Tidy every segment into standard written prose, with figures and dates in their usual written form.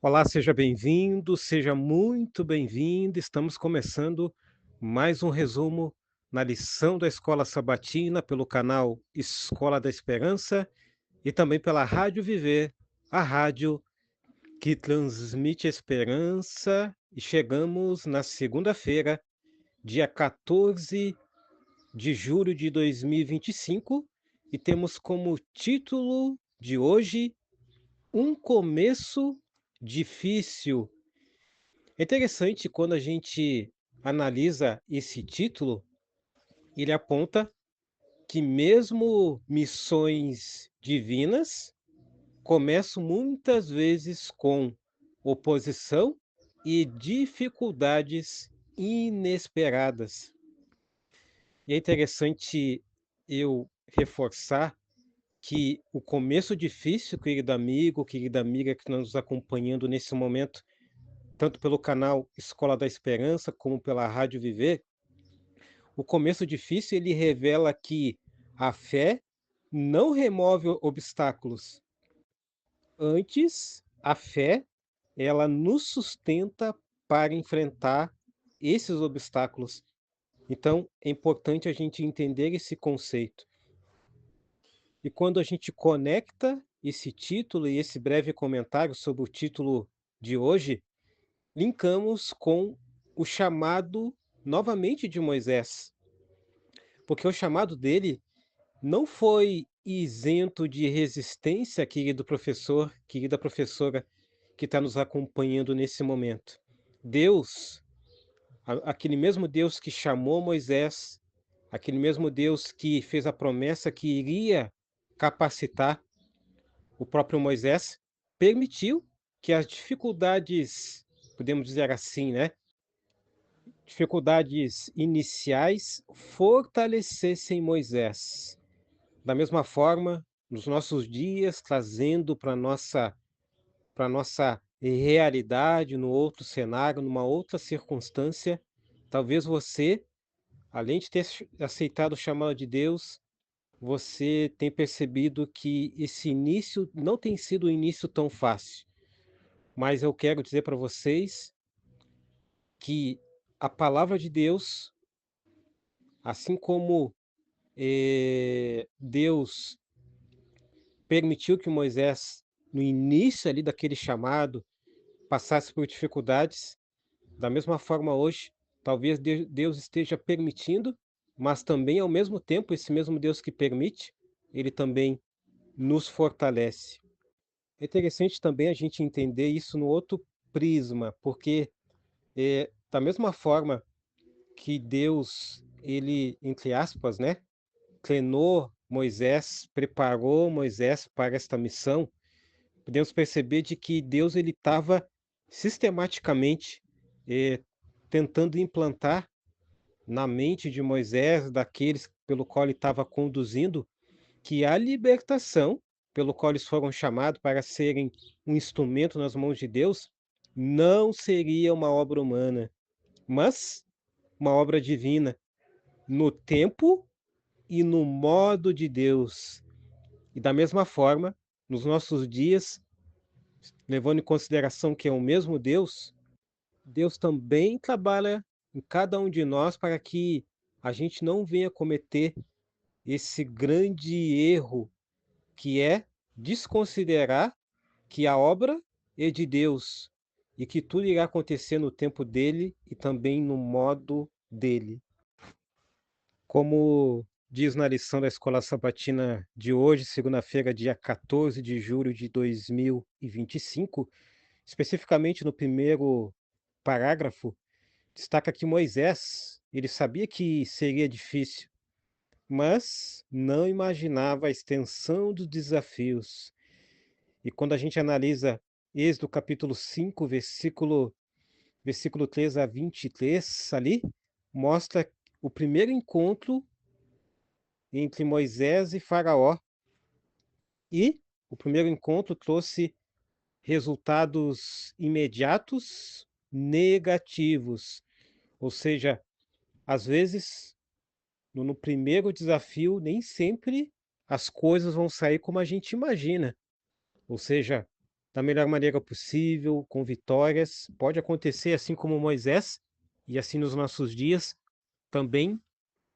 Olá, seja bem-vindo, seja muito bem-vinda. Estamos começando mais um resumo na lição da Escola Sabatina pelo canal Escola da Esperança e também pela Rádio Viver, a rádio que transmite esperança. E chegamos na segunda-feira, dia 14 de julho de 2025, e temos como título de hoje Um Começo Difícil. É interessante quando a gente analisa esse título, ele aponta que mesmo missões divinas começam muitas vezes com oposição e dificuldades inesperadas. E é interessante eu reforçar que o começo difícil, querido amigo, querida amiga que está nos acompanhando nesse momento, tanto pelo canal Escola da Esperança, como pela Rádio Viver, o começo difícil ele revela que a fé não remove obstáculos. Antes, a fé, ela nos sustenta para enfrentar esses obstáculos. Então, é importante a gente entender esse conceito. E quando a gente conecta esse título e esse breve comentário sobre o título de hoje, linkamos com o chamado novamente de Moisés, porque o chamado dele não foi isento de resistência, querido professor, querida professora que está nos acompanhando nesse momento. Deus, aquele mesmo Deus que chamou Moisés, aquele mesmo Deus que fez a promessa que iria capacitar o próprio Moisés, permitiu que as dificuldades, podemos dizer assim, né, dificuldades iniciais fortalecessem Moisés. Da mesma forma, nos nossos dias, trazendo para nossa realidade, no outro cenário, numa outra circunstância, talvez você, além de ter aceitado o chamado de Deus, você tem percebido que esse início não tem sido um início tão fácil. Mas eu quero dizer para vocês que a palavra de Deus, assim como Deus permitiu que Moisés, no início ali daquele chamado, passasse por dificuldades, da mesma forma hoje, talvez Deus esteja permitindo, mas também ao mesmo tempo, esse mesmo Deus que permite, ele também nos fortalece. É interessante também a gente entender isso no outro prisma, porque da mesma forma que Deus, ele, entre aspas, né, treinou Moisés, preparou Moisés para esta missão, podemos perceber de que Deus ele estava sistematicamente tentando implantar na mente de Moisés, daqueles pelo qual ele estava conduzindo, que a libertação pelo qual eles foram chamados para serem um instrumento nas mãos de Deus, não seria uma obra humana, mas uma obra divina, no tempo e no modo de Deus. E da mesma forma, nos nossos dias, levando em consideração que é o mesmo Deus, Deus também trabalha em cada um de nós para que a gente não venha cometer esse grande erro, que é desconsiderar que a obra é de Deus e que tudo irá acontecer no tempo dele e também no modo dele. Como diz na lição da Escola Sabatina de hoje, segunda-feira, dia 14 de julho de 2025, especificamente no primeiro parágrafo, destaca que Moisés, ele sabia que seria difícil, mas não imaginava a extensão dos desafios. E quando a gente analisa Êxodo capítulo 5, versículo 3 a 23, ali, mostra o primeiro encontro entre Moisés e Faraó. E o primeiro encontro trouxe resultados imediatos negativos. Ou seja, às vezes, no primeiro desafio, nem sempre as coisas vão sair como a gente imagina. Ou seja, da melhor maneira possível, com vitórias. Pode acontecer assim como Moisés, e assim nos nossos dias, também,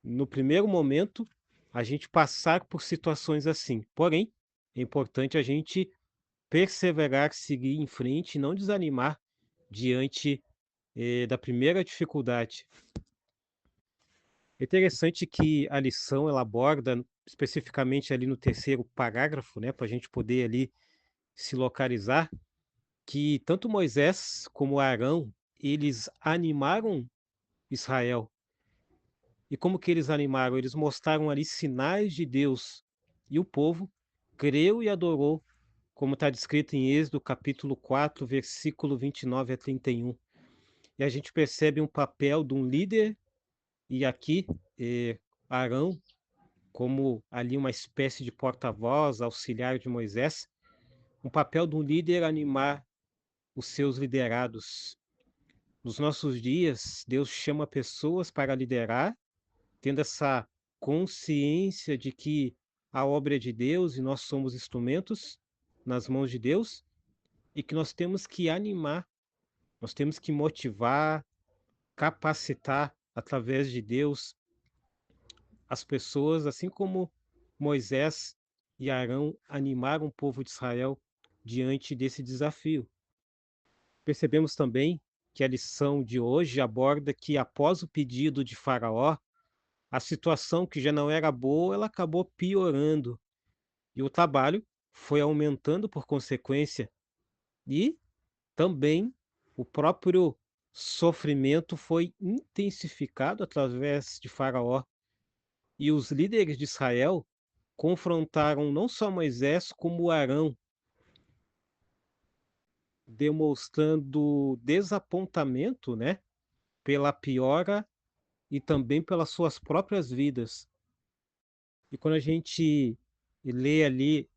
no primeiro momento, a gente passar por situações assim. Porém, é importante a gente perseverar, seguir em frente e não desanimar diante, da primeira dificuldade. É interessante que a lição ela aborda especificamente ali no terceiro parágrafo, né, para a gente poder ali se localizar, que tanto Moisés como Arão, eles animaram Israel. E como que eles animaram? Eles mostraram ali sinais de Deus. E o povo creu e adorou, como está descrito em Êxodo capítulo 4, versículo 29 a 31. E a gente percebe um papel de um líder, e aqui Arão, como ali uma espécie de porta-voz, auxiliar de Moisés, um papel de um líder animar os seus liderados. Nos nossos dias, Deus chama pessoas para liderar, tendo essa consciência de que a obra é de Deus e nós somos instrumentos nas mãos de Deus e que nós temos que animar, nós temos que motivar, capacitar através de Deus as pessoas, assim como Moisés e Arão animaram o povo de Israel diante desse desafio. Percebemos também que a lição de hoje aborda que, após o pedido de Faraó, a situação que já não era boa, ela acabou piorando e o trabalho foi aumentando por consequência. E também o próprio sofrimento foi intensificado através de Faraó. E os líderes de Israel confrontaram não só Moisés, como Arão, demonstrando desapontamento, né, pela piora e também pelas suas próprias vidas. E quando a gente lê ali,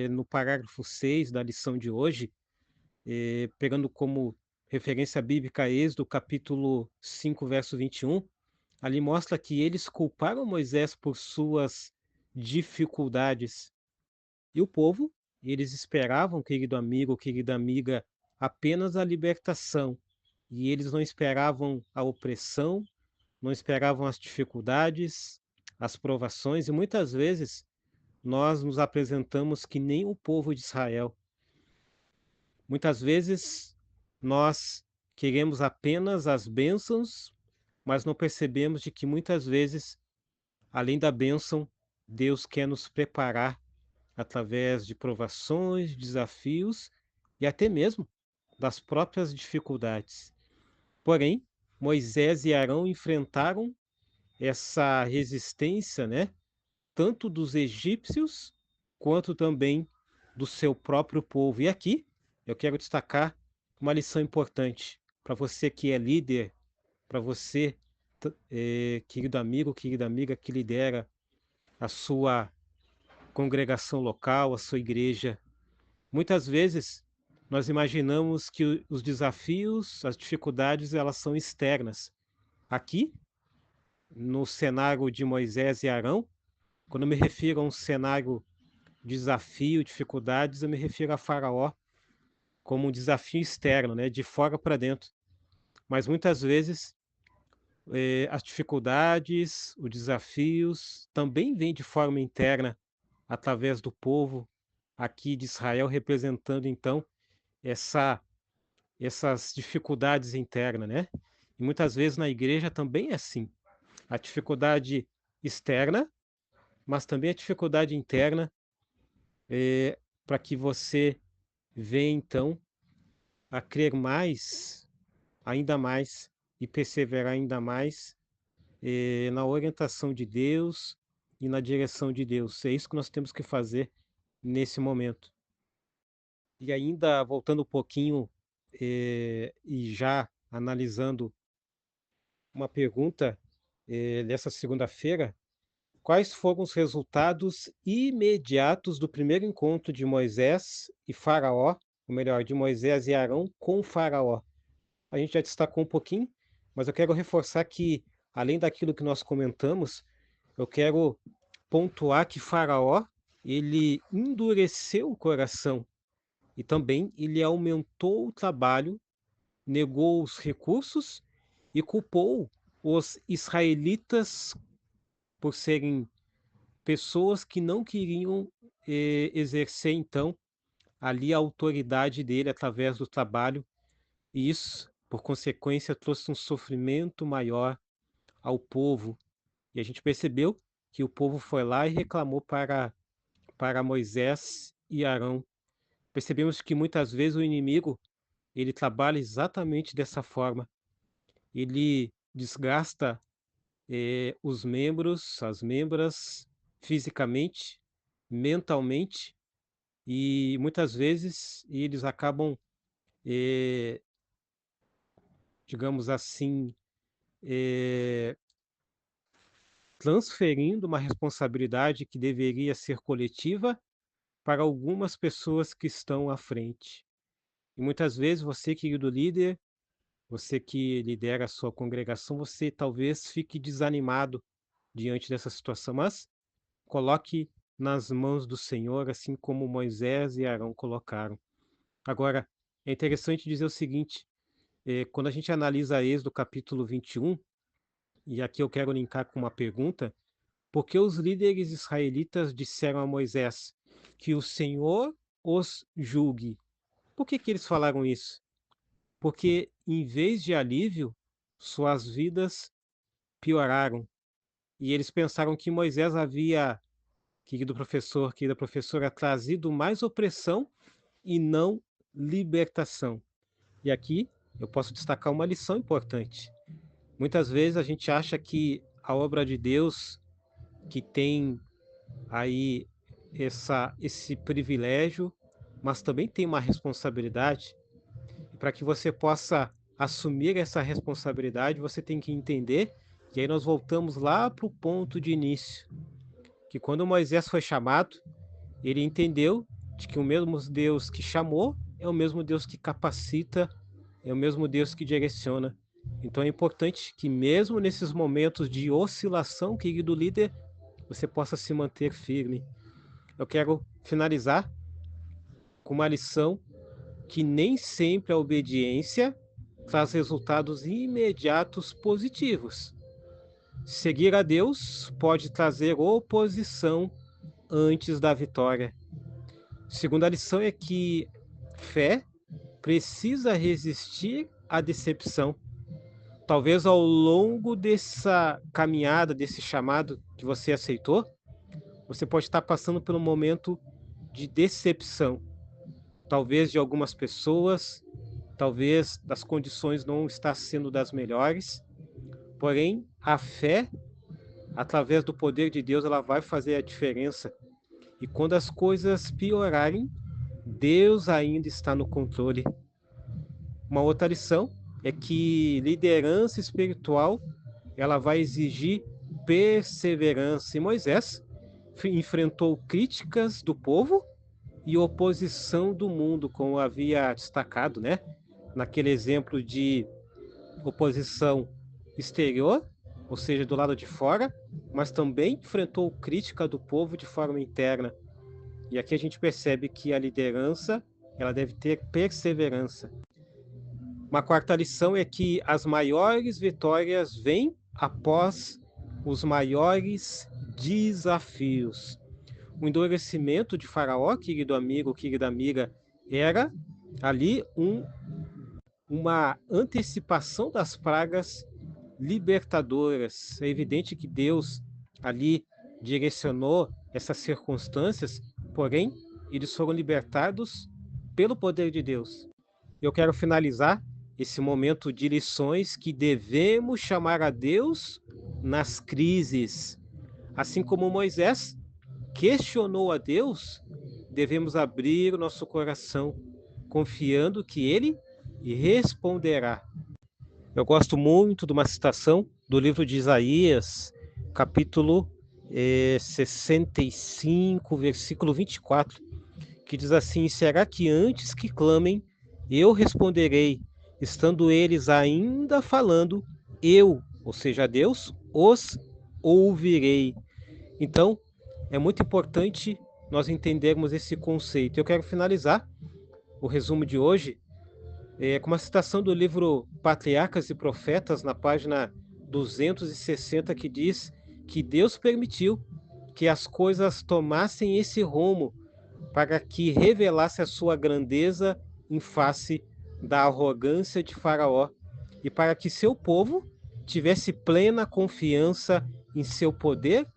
no parágrafo 6 da lição de hoje, pegando como referência bíblica Êxodo capítulo 5 verso 21, ali mostra que eles culparam Moisés por suas dificuldades. E o povo, eles esperavam, querido amigo, querida amiga, apenas a libertação. E eles não esperavam a opressão, não esperavam as dificuldades, as provações, e muitas vezes nós nos apresentamos que nem o povo de Israel. Muitas vezes nós queremos apenas as bênçãos, mas não percebemos de que muitas vezes, além da bênção, Deus quer nos preparar através de provações, desafios e até mesmo das próprias dificuldades. Porém, Moisés e Arão enfrentaram essa resistência, né, tanto dos egípcios quanto também do seu próprio povo. E aqui eu quero destacar uma lição importante para você que é líder, para você, querido amigo, querida amiga que lidera a sua congregação local, a sua igreja. Muitas vezes nós imaginamos que os desafios, as dificuldades, elas são externas. Aqui, no cenário de Moisés e Arão, quando eu me refiro a um cenário desafio, dificuldades, eu me refiro a Faraó como um desafio externo, né, de fora para dentro. Mas muitas vezes as dificuldades, os desafios também vêm de forma interna, através do povo aqui de Israel, representando então essa essas dificuldades internas, né? E muitas vezes na igreja também é assim. A dificuldade externa, mas também a dificuldade interna, para que você venha então a crer mais, ainda mais, e perseverar ainda mais, na orientação de Deus e na direção de Deus. É isso que nós temos que fazer nesse momento. E ainda voltando um pouquinho, e já analisando uma pergunta, dessa segunda-feira, quais foram os resultados imediatos do primeiro encontro de Moisés e Faraó, ou melhor, de Moisés e Arão com Faraó? A gente já destacou um pouquinho, mas eu quero reforçar que, além daquilo que nós comentamos, eu quero pontuar que Faraó, ele endureceu o coração. e também ele aumentou o trabalho, negou os recursos e culpou os israelitas por serem pessoas que não queriam exercer, então, ali a autoridade dele através do trabalho, e isso, por consequência, trouxe um sofrimento maior ao povo. E a gente percebeu que o povo foi lá e reclamou para Moisés e Arão. Percebemos que muitas vezes o inimigo, ele trabalha exatamente dessa forma. Ele desgasta os membros, as membras, fisicamente, mentalmente, e muitas vezes eles acabam, eh, digamos assim, eh, transferindo uma responsabilidade que deveria ser coletiva para algumas pessoas que estão à frente. E muitas vezes você, querido líder, você que lidera a sua congregação, você talvez fique desanimado diante dessa situação, mas coloque nas mãos do Senhor, assim como Moisés e Arão colocaram. Agora, é interessante dizer o seguinte: quando a gente analisa Êxodo capítulo 21, e aqui eu quero linkar com uma pergunta, por que os líderes israelitas disseram a Moisés que o Senhor os julgue? Por que eles falaram isso? Porque, em vez de alívio, suas vidas pioraram. E eles pensaram que Moisés havia, querida professora, trazido mais opressão e não libertação. E aqui eu posso destacar uma lição importante. Muitas vezes a gente acha que a obra de Deus, que tem aí esse privilégio, mas também tem uma responsabilidade. E para que você possa assumir essa responsabilidade, você tem que entender que aí nós voltamos lá para o ponto de início, que quando Moisés foi chamado, ele entendeu de que o mesmo Deus que chamou é o mesmo Deus que capacita, é o mesmo Deus que direciona. Então é importante que mesmo nesses momentos de oscilação, querido líder, você possa se manter firme. Eu quero finalizar com uma lição que nem sempre a obediência traz resultados imediatos positivos. Seguir a Deus pode trazer oposição antes da vitória. Segunda lição é que fé precisa resistir à decepção. Talvez ao longo dessa caminhada, desse chamado que você aceitou, você pode estar passando por um momento de decepção. Talvez de algumas pessoas, talvez das condições não estar sendo das melhores. Porém, a fé, através do poder de Deus, ela vai fazer a diferença. E quando as coisas piorarem, Deus ainda está no controle. Uma outra lição é que liderança espiritual, ela vai exigir perseverança. E Moisés enfrentou críticas do povo e oposição do mundo, como havia destacado, né? Naquele exemplo de oposição exterior, ou seja, do lado de fora, mas também enfrentou crítica do povo de forma interna. E aqui a gente percebe que a liderança, ela deve ter perseverança. Uma quarta lição é que as maiores vitórias vêm após os maiores desafios. O endurecimento de Faraó, querido amigo, querida amiga, era ali uma antecipação das pragas libertadoras. É evidente que Deus ali direcionou essas circunstâncias, porém, eles foram libertados pelo poder de Deus. Eu quero finalizar esse momento de lições que devemos chamar a Deus nas crises. Assim como Moisés questionou a Deus, devemos abrir o nosso coração, confiando que Ele responderá. Eu gosto muito de uma citação do livro de Isaías, capítulo 65, versículo 24, que diz assim: será que antes que clamem, eu responderei, estando eles ainda falando, eu, ou seja, Deus, os ouvirei. Então, é muito importante nós entendermos esse conceito. Eu quero finalizar o resumo de hoje com uma citação do livro Patriarcas e Profetas, na página 260, que diz que Deus permitiu que as coisas tomassem esse rumo para que revelasse a sua grandeza em face da arrogância de Faraó e para que seu povo tivesse plena confiança em seu poder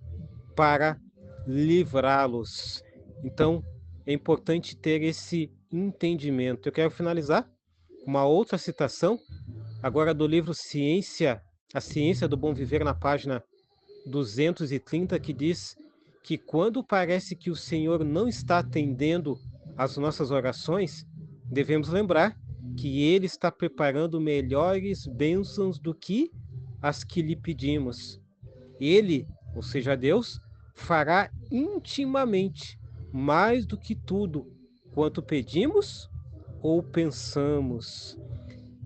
para livrá-los. Então, é importante ter esse entendimento. Eu quero finalizar com uma outra citação, agora do livro Ciência, A Ciência do Bom Viver, na página 230, que diz que quando parece que o Senhor não está atendendo às nossas orações, devemos lembrar que Ele está preparando melhores bênçãos do que as que lhe pedimos. Ele, ou seja, Deus, fará intimamente mais do que tudo quanto pedimos ou pensamos.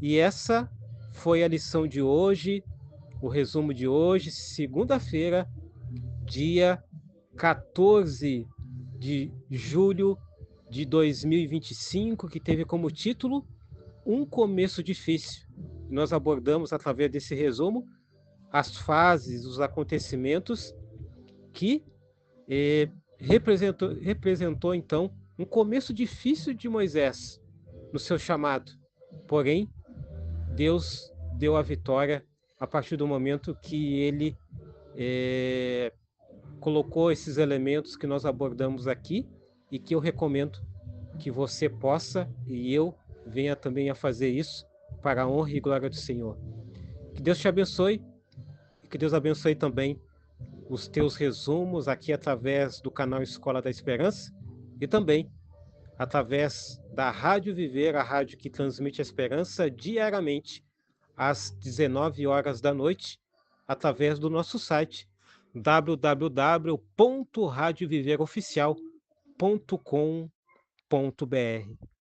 E essa foi a lição de hoje, o resumo de hoje, segunda-feira, dia 14 de julho de 2025, que teve como título Um Começo Difícil. Nós abordamos, através desse resumo, as fases, os acontecimentos que representou, então, um começo difícil de Moisés no seu chamado. Porém, Deus deu a vitória a partir do momento que ele colocou esses elementos que nós abordamos aqui e que eu recomendo que você possa e eu venha também a fazer isso para a honra e glória do Senhor. Que Deus te abençoe e que Deus abençoe também os teus resumos aqui através do canal Escola da Esperança e também através da Rádio Viver, a rádio que transmite a esperança diariamente às 19 horas da noite, através do nosso site www.radioviveroficial.com.br.